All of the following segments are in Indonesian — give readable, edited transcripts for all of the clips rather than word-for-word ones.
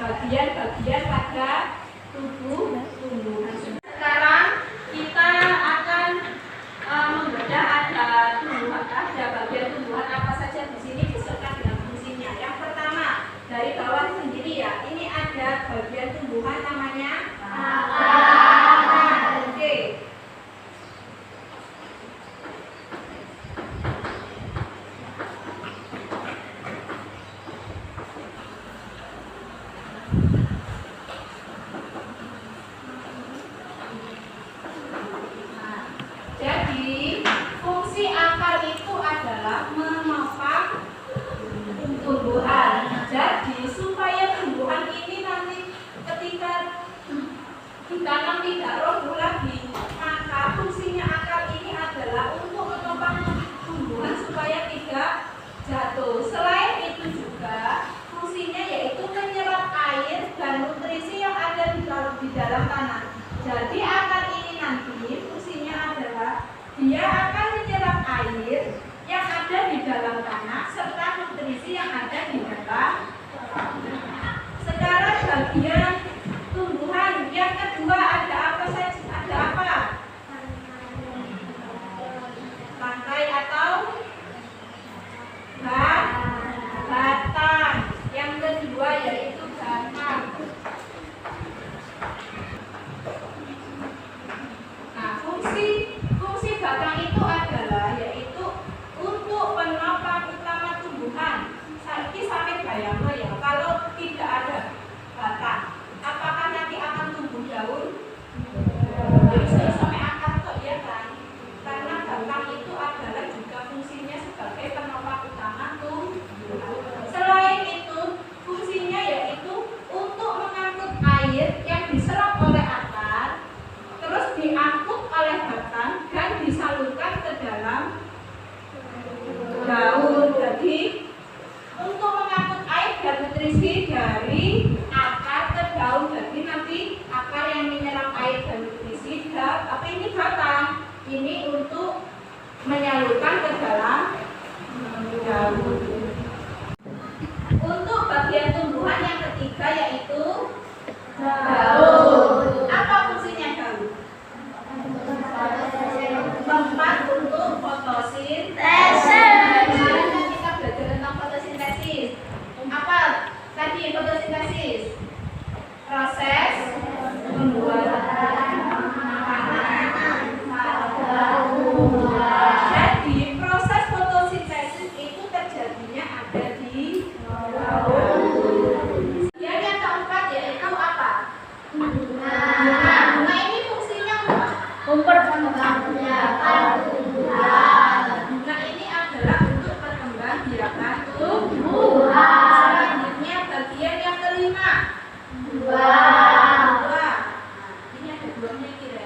bagian-bagian pada tubuh tumbuhan. Sekarang kita akan membedah ada bagian tumbuhan apa saja di sini beserta dengan fungsinya. Yang pertama dari bawah sendiri ya, ini ada bagian tumbuhan namanya akar. Oke. Jadi fungsi akar itu adalah menopang tumbuhan. Jadi supaya tumbuhan ini nanti ketika ditanam tidak roboh lagi, maka fungsinya akar ini adalah untuk menopang tumbuhan supaya tidak jatuh. Selain itu juga fungsinya yaitu menyerap air dan nutrisi yang ada di dalam tanah. Jadi akar ini nanti fungsinya adalah dia akan menyerap air yang ada di dalam tanah serta nutrisi yang ada di dalam. Sekarang bagian tumbuhan yang kedua ada apa saja? Ada apa? Tangkai atau batang. Yang kedua yaitu batang. Nah, fungsi batang itu adalah yaitu untuk penopang utama tumbuhan. Sampai bayangno ya, kalau tidak ada batang, ini untuk menyalurkan ke dalam daun. Untuk bagian tumbuhan yang ketiga yaitu daun. Apa fungsinya daun? Tempat untuk fotosintesis. Kemarin kan kita belajar tentang fotosintesis. Apa tadi fotosintesis? Proses pembuatan makanan pada tumbuhan. Jadi proses fotosintesis itu terjadinya ada di daun. Yang keempat yaitu apa? Bunga. Bunga ini fungsinya apa? Memperkembangbiakan tumbuhan. Bunga ini adalah untuk perkembangbiakan tumbuhan. Selanjutnya bagian yang kelima. Buah. Buah. Ini ada buahnya kira.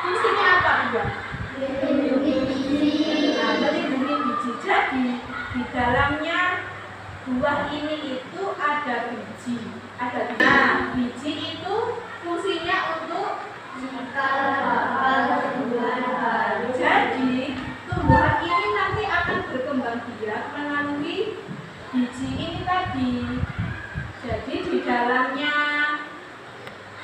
Fungsinya apa buah? Melindungi biji. Nah, melindungi biji. Jadi di dalamnya buah ini itu ada biji. Nah, biji itu fungsinya untuk tumbuhan baru. Jadi tumbuhan ini nanti akan berkembang biak melalui biji ini tadi. Jadi di dalamnya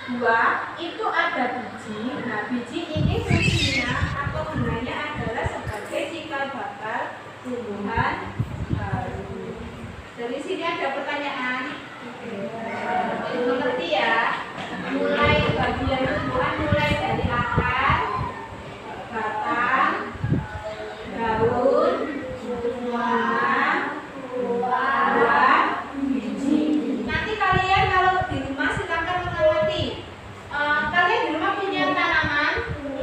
buah itu ada biji. Nah, biji ini fungsinya atau gunanya adalah sebagai cikal bakal tumbuhan baru. Dari sini ada pertanyaan. Mengerti ya? Mulai bagian tumbuhan mulai dari akar, batang, daun, buah, biji. Nanti kalian kalau di rumah silakan mengamati. Kalian di rumah punya tanaman?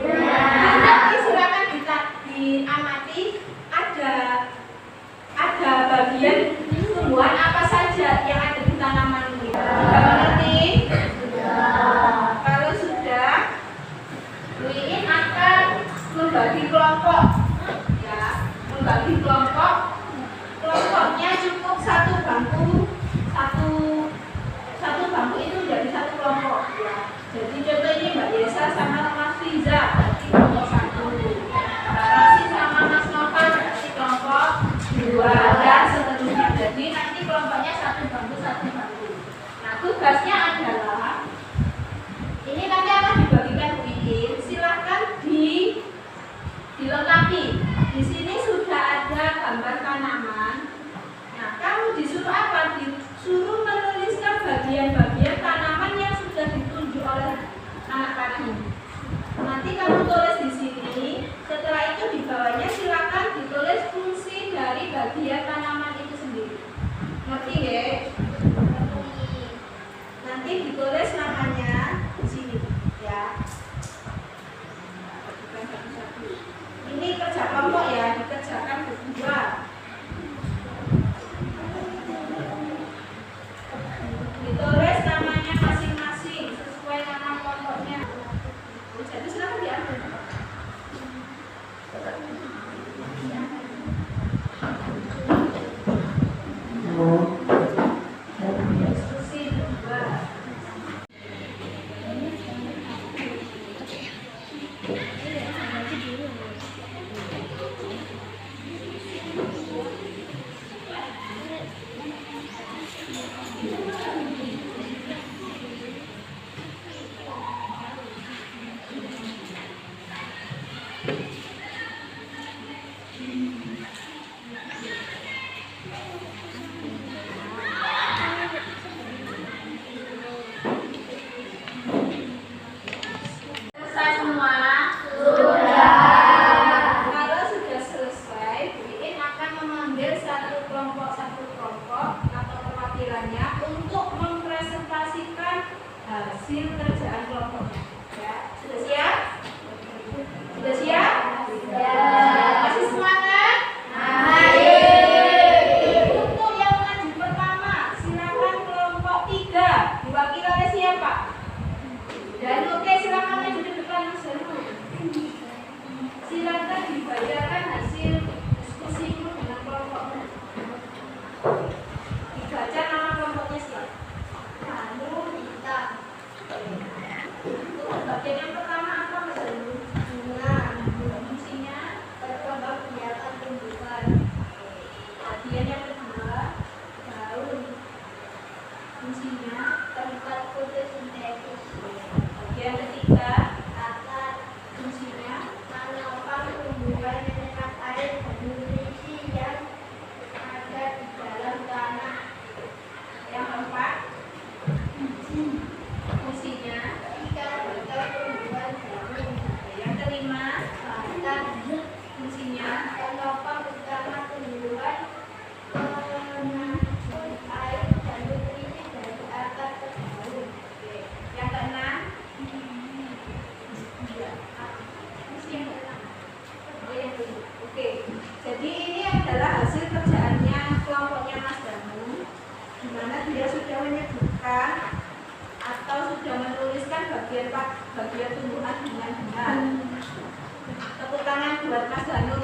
Nanti silakan diamati ada bagian tumbuhan apa saja yang ada di tanaman ini. Sudah mengerti? Kalau sudah, Wiin akan membagi kelompok. Ya, membagi kelompok. Kelompoknya cukup satu bangku itu jadi satu kelompok. Ya. Jadi contoh ini Mbak Yesa sama Mas Riza berarti kelompok 1. Masih sama Mas Nova berarti kelompok 2 dan seterusnya. Jadi nanti kelompoknya satu bangku. Nah, tugasnya adalah ini nanti akan dibagikan Wiin. Silakan dilengkapi. Di sini sudah ada gambar tanaman. Nah, kamu disuruh apa? Disuruh menuliskan bagian-bagian tanaman yang sudah ditunjuk oleh anak tadi. Nanti kamu tulis di sini. Setelah itu di bawahnya silakan ditulis fungsi dari bagian tanaman itu sendiri. Ngerti ya? Nanti ditulis namanya di sini, ya. Bukan satu-satu. Ini kerja kelompok ya, dikerjakan berdua. Ditulis namanya masing-masing sesuai nama kelompoknya. Jadi silakan diambil. Diskusi berdua. Selesai semua? Sudah. Kalau sudah selesai, Wiin akan memanggil satu kelompok atau perwakilannya untuk mempresentasikan hasil kerjaan kelompoknya. Ya, sudah siap? Sudah siap? Sudah. Masih semangat? Ayo. Untuk yang maju pertama, silakan kelompok 3 diwakili oleh siapa? Dan oke, silakan maju di depan Mas Janu. Silakan dibacakan hasil diskusimu dengan kelompokmu. Dibaca nama kelompoknya siapa? Anu, kita. Untuk bagian yang pertama apa Mas Janu? bagian tumbuhan dengan benar. Tepuk tangan buat Mas Danu.